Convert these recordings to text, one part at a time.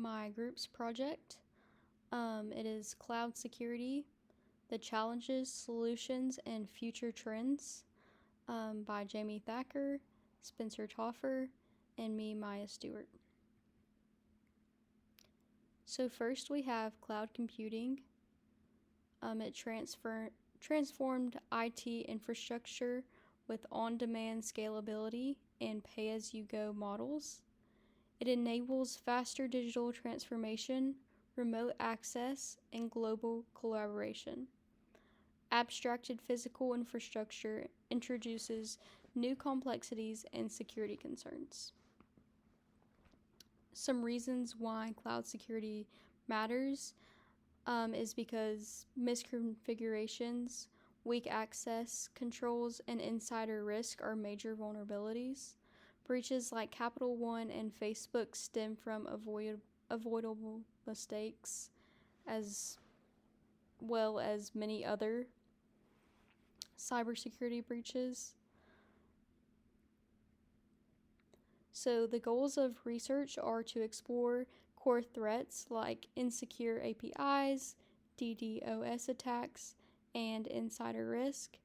my group's project. It is Cloud Security, the Challenges, Solutions, and Future Trends by Jamie Thacker, Spencer Toffer, and me, Maya Stewart. So first we have cloud computing. It transformed IT infrastructure with on-demand scalability and pay-as-you-go models. It enables faster digital transformation, remote access, and global collaboration. Abstracted physical infrastructure introduces new complexities and security concerns. Some reasons why cloud security matters is because misconfigurations, weak access controls, and insider risk are major vulnerabilities. Breaches like Capital One and Facebook stem from avoidable mistakes, as well as many other cybersecurity breaches. So the goals of research are to explore core threats like insecure APIs, DDoS attacks, and insider risk,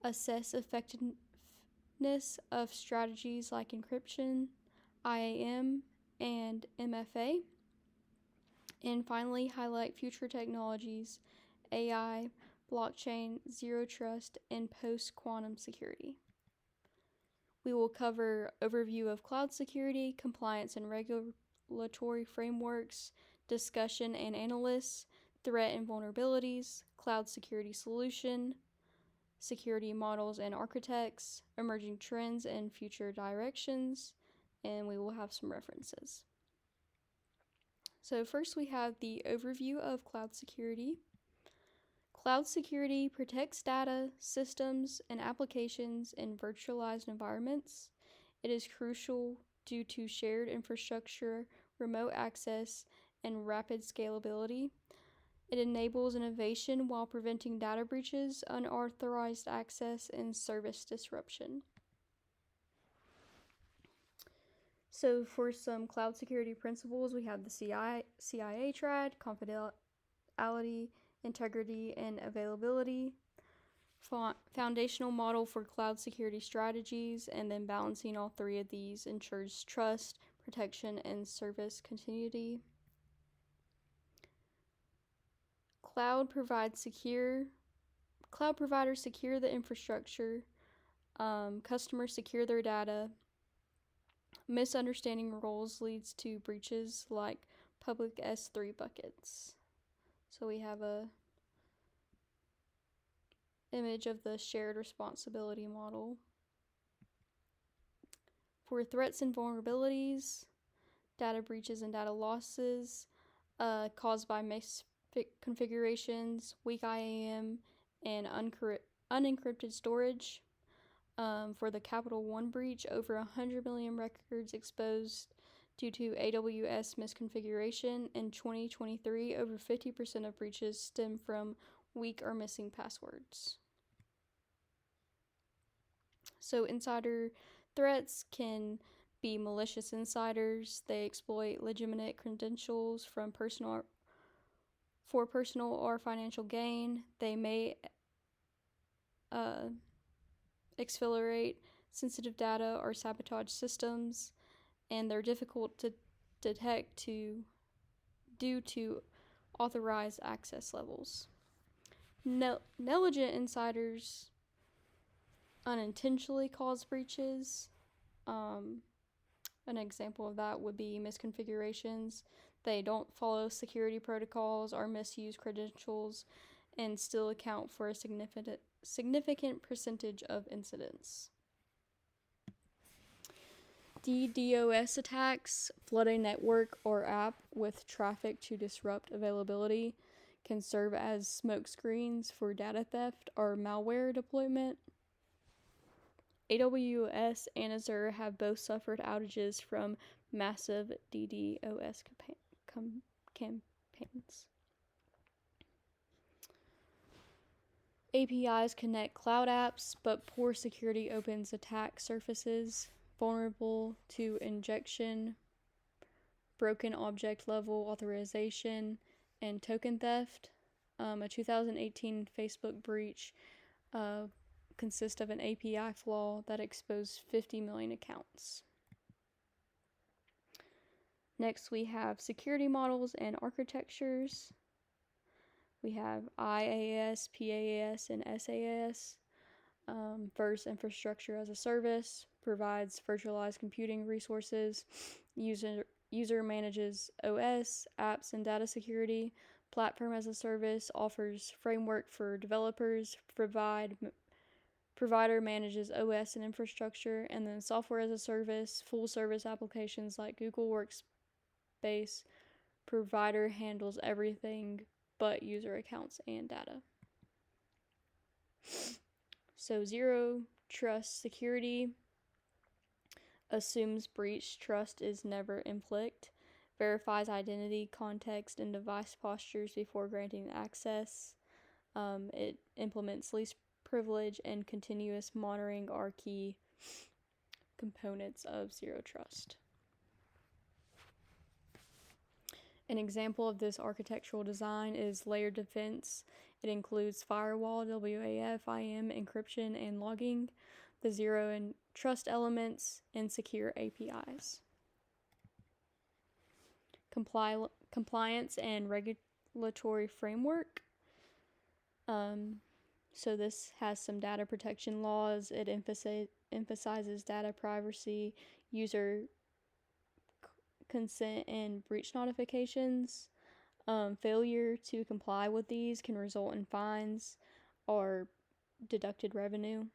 assess effectiveness of strategies like encryption, IAM, and MFA, and finally highlight future technologies, AI, blockchain, zero trust, and post-quantum security. We will cover overview of cloud security, compliance and regulatory frameworks, discussion and analysis, threat and vulnerabilities, cloud security solution, security models and architects, emerging trends and future directions, and we will have some references. So first we have the overview of cloud security. Cloud security protects data, systems, and applications in virtualized environments. It is crucial due to shared infrastructure, remote access, and rapid scalability. It enables innovation while preventing data breaches, unauthorized access, and service disruption. So for some cloud security principles, we have the CIA triad, confidentiality, integrity, and availability, foundational model for cloud security strategies, and then balancing all three of these ensures trust, protection, and service continuity. Cloud providers secure the infrastructure, customers secure their data. Misunderstanding roles leads to breaches like public S3 buckets. So we have a image of the shared responsibility model. For threats and vulnerabilities, data breaches and data losses caused by misconfigurations, weak IAM, and unencrypted storage. For the Capital One breach, over 100 million records exposed due to AWS misconfiguration. In 2023, over 50% of breaches stem from weak or missing passwords. So insider threats can be malicious insiders. They exploit legitimate credentials for personal or financial gain. They may exfiltrate sensitive data or sabotage systems, and they're difficult to detect due to authorized access levels. Negligent insiders unintentionally cause breaches. An example of that would be misconfigurations. They don't follow security protocols or misuse credentials and still account for a significant percentage of incidents. DDoS attacks flood a network or app with traffic to disrupt availability, can serve as smokescreens for data theft or malware deployment. AWS and Azure have both suffered outages from massive DDoS campaigns. APIs connect cloud apps, but poor security opens attack surfaces vulnerable to injection, broken object level authorization, and token theft. A 2018 Facebook breach consists of an API flaw that exposed 50 million accounts. Next, we have security models and architectures. We have IaaS, PaaS, and SaaS. First, infrastructure as a service provides virtualized computing resources. User manages OS, apps, and data security. Platform as a service offers framework for developers. Provider manages OS and infrastructure. And then software as a service, full service applications like Google Workspace. Provider handles everything but user accounts and data. So zero trust security assumes breach trust is never inflict, verifies identity, context, and device postures before granting access. It implements least privilege and continuous monitoring are key components of zero trust. An example of this architectural design is layered defense. It includes firewall, WAF, IAM, encryption, and logging, the zero and trust elements, and secure APIs. Compliance and regulatory framework. So this has some data protection laws. It emphasizes data privacy, user consent, and breach notifications. Failure to comply with these can result in fines or deducted revenue.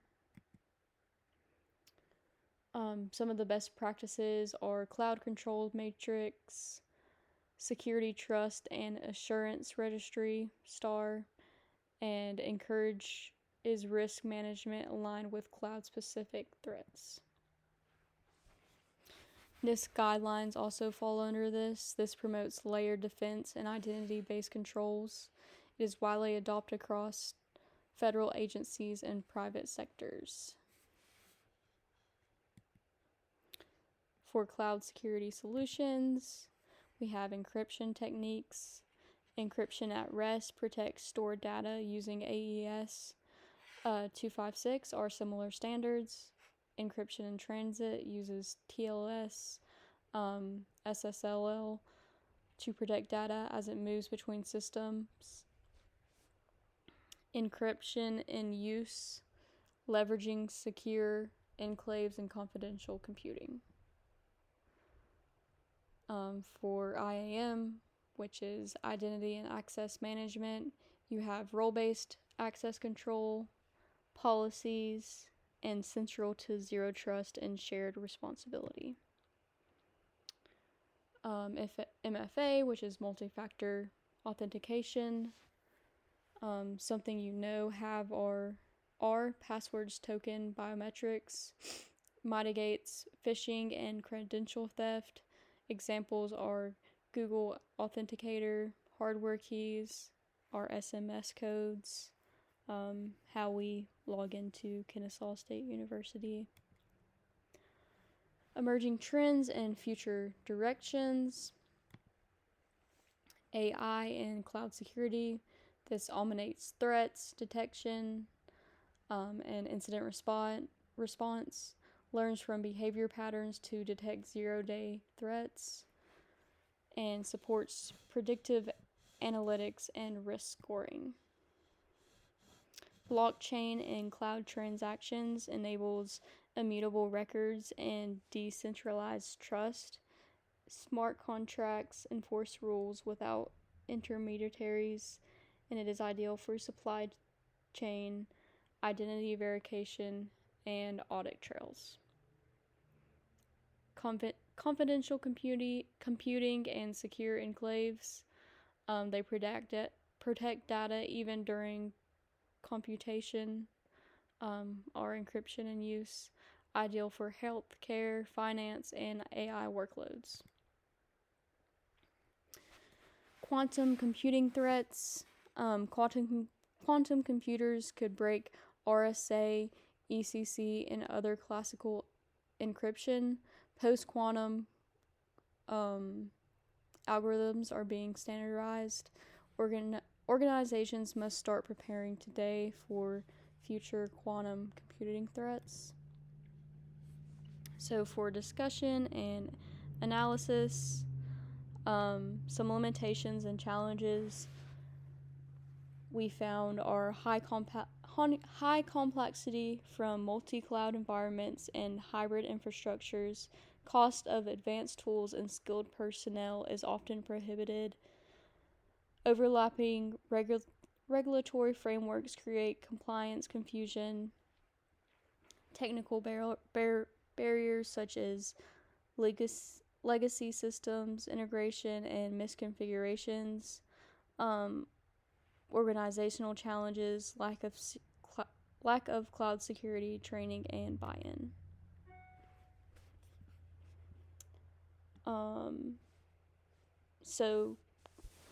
Some of the best practices are cloud control matrix, security trust and assurance registry, STAR, and encourage is risk management aligned with cloud-specific threats. NIST guidelines also fall under this. This promotes layered defense and identity-based controls. It is widely adopted across federal agencies and private sectors. For cloud security solutions, we have encryption techniques. Encryption at rest protects stored data using AES 256 or similar standards. Encryption in transit uses TLS, SSL to protect data as it moves between systems. Encryption in use, leveraging secure enclaves and confidential computing. For IAM, which is identity and access management, you have role-based access control, policies, and central to zero trust and shared responsibility. MFA, which is multi-factor authentication, something you know have or are passwords, token, biometrics, mitigates phishing and credential theft. Examples are Google Authenticator, hardware keys, our SMS codes, how we log into Kennesaw State University. Emerging trends and future directions. AI and cloud security. This eliminates threats detection and incident response. Learns from behavior patterns to detect zero-day threats. And supports predictive analytics and risk scoring. Blockchain and cloud transactions enables immutable records and decentralized trust. Smart contracts enforce rules without intermediaries, and it is ideal for supply chain, identity verification, and audit trails. Confidential computing and secure enclaves. They protect data even during computation, are encryption in use, ideal for healthcare, finance, and AI workloads. Quantum computing threats. Quantum computers could break RSA, ECC, and other classical encryption. Post-quantum Algorithms are being standardized. Organizations must start preparing today for future quantum computing threats. So, for discussion and analysis, some limitations and challenges we found are high complexity from multi-cloud environments and hybrid infrastructures. Cost of advanced tools and skilled personnel is often prohibited. Overlapping regulatory frameworks create compliance confusion. Technical barriers such as legacy systems, integration, and misconfigurations. Organizational challenges, lack of cloud security training and buy-in. So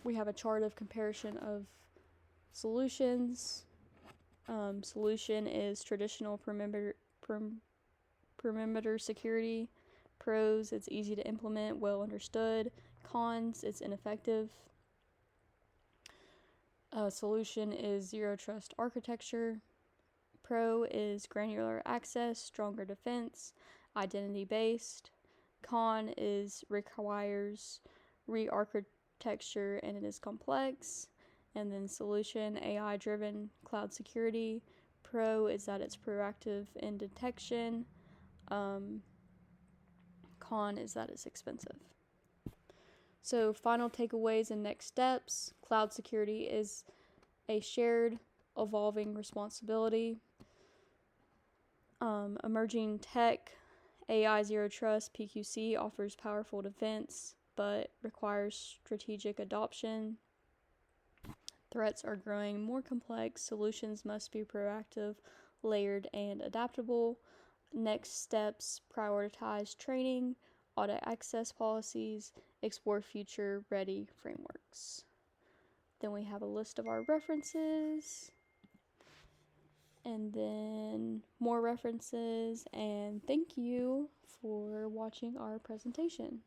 we have a chart of comparison of solutions. Solution is traditional perimeter security. Pros, it's easy to implement, well understood. Cons, it's ineffective. Solution is zero trust architecture. Pro is granular access, stronger defense, identity based. Con is requires re-architecture and it is complex. And then solution, AI driven cloud security. Pro is that it's proactive in detection. Con is that it's expensive. So final takeaways and next steps. Cloud security is a shared, evolving responsibility. Emerging tech, AI Zero Trust, PQC offers powerful defense, but requires strategic adoption. Threats are growing more complex. Solutions must be proactive, layered, and adaptable. Next steps, prioritize training, audit access policies, explore future-ready frameworks. Then we have a list of our references, and then more references, and thank you for watching our presentation.